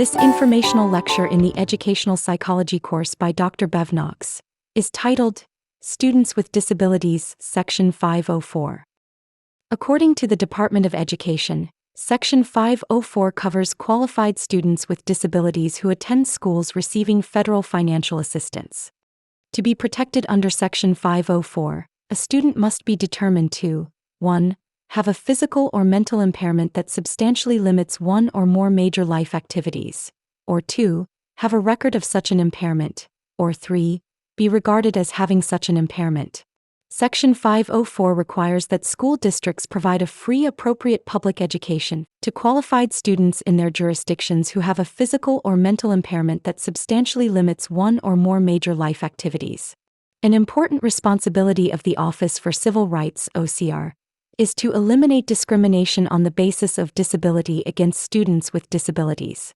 This informational lecture in the Educational Psychology course by Dr. Bev Knox is titled, Students with Disabilities, Section 504. According to the Department of Education, Section 504 covers qualified students with disabilities who attend schools receiving federal financial assistance. To be protected under Section 504, a student must be determined to 1. Have a physical or mental impairment that substantially limits one or more major life activities, or 2. Have a record of such an impairment, or 3. Be regarded as having such an impairment. Section 504 requires that school districts provide a free appropriate public education to qualified students in their jurisdictions who have a physical or mental impairment that substantially limits one or more major life activities. An important responsibility of the Office for Civil Rights (OCR) is to eliminate discrimination on the basis of disability against students with disabilities.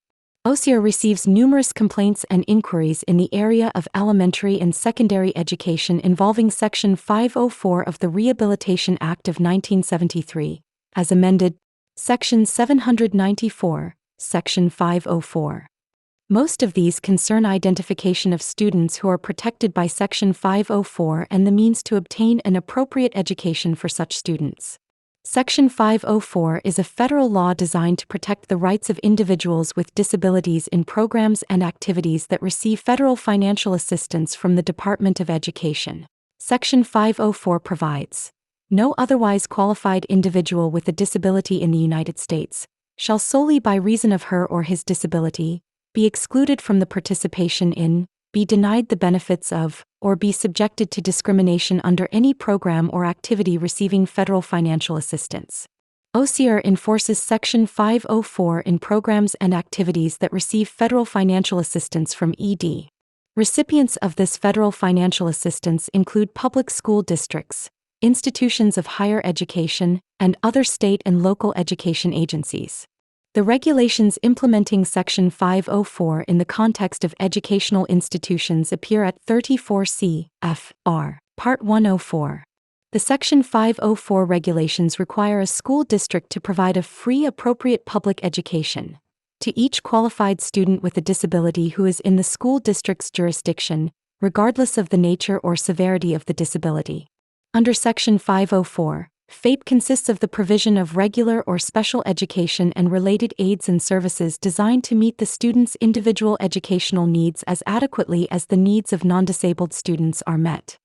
OCR receives numerous complaints and inquiries in the area of elementary and secondary education involving Section 504 of the Rehabilitation Act of 1973, as amended, Section 794, Section 504. Most of these concern identification of students who are protected by Section 504 and the means to obtain an appropriate education for such students. Section 504 is a federal law designed to protect the rights of individuals with disabilities in programs and activities that receive federal financial assistance from the Department of Education. Section 504 provides, no otherwise qualified individual with a disability in the United States shall solely by reason of her or his disability be excluded from the participation in, be denied the benefits of, or be subjected to discrimination under any program or activity receiving federal financial assistance. OCR enforces Section 504 in programs and activities that receive federal financial assistance from ED. Recipients of this federal financial assistance include public school districts, institutions of higher education, and other state and local education agencies. The regulations implementing Section 504 in the context of educational institutions appear at 34 C.F.R. Part 104. The Section 504 regulations require a school district to provide a free appropriate public education to each qualified student with a disability who is in the school district's jurisdiction, regardless of the nature or severity of the disability. Under Section 504, FAPE consists of the provision of regular or special education and related aids and services designed to meet the student's individual educational needs as adequately as the needs of non-disabled students are met.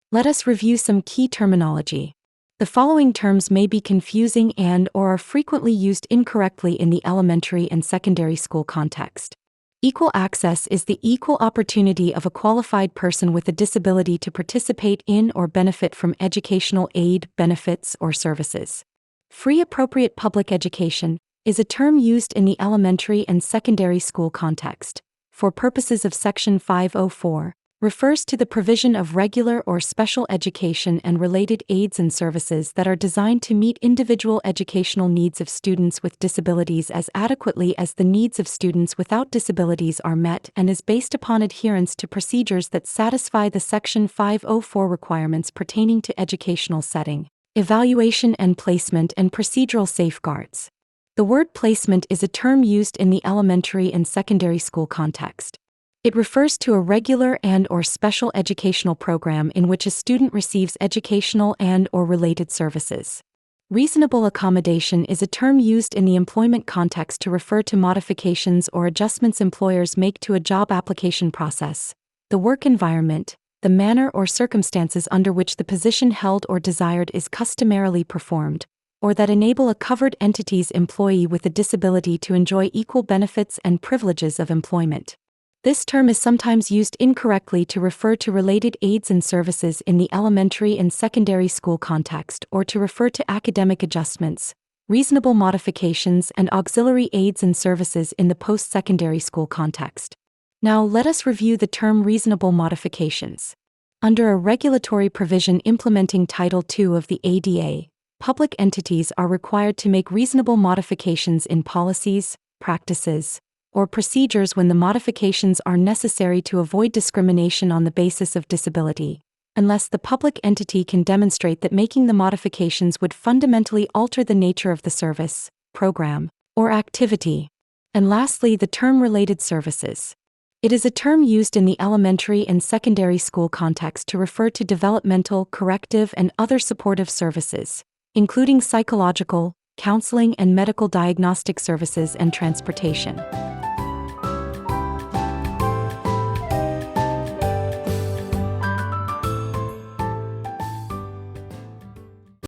Let us review some key terminology. The following terms may be confusing and/or are frequently used incorrectly in the elementary and secondary school context. Equal access is the equal opportunity of a qualified person with a disability to participate in or benefit from educational aid, benefits, or services. Free appropriate public education is a term used in the elementary and secondary school context, for purposes of Section 504, refers to the provision of regular or special education and related aids and services that are designed to meet individual educational needs of students with disabilities as adequately as the needs of students without disabilities are met and is based upon adherence to procedures that satisfy the Section 504 requirements pertaining to educational setting, evaluation and placement and procedural safeguards. The word placement is a term used in the elementary and secondary school context. It refers to a regular and/or special educational program in which a student receives educational and/or related services. Reasonable accommodation is a term used in the employment context to refer to modifications or adjustments employers make to a job application process, the work environment, the manner or circumstances under which the position held or desired is customarily performed, or that enable a covered entity's employee with a disability to enjoy equal benefits and privileges of employment. This term is sometimes used incorrectly to refer to related aids and services in the elementary and secondary school context or to refer to academic adjustments, reasonable modifications and auxiliary aids and services in the post-secondary school context. Now let us review the term reasonable modifications. Under a regulatory provision implementing Title II of the ADA, public entities are required to make reasonable modifications in policies, practices, or procedures when the modifications are necessary to avoid discrimination on the basis of disability, unless the public entity can demonstrate that making the modifications would fundamentally alter the nature of the service, program, or activity. And lastly, the term related services. It is a term used in the elementary and secondary school context to refer to developmental, corrective, and other supportive services, including psychological, counseling, and medical diagnostic services and transportation.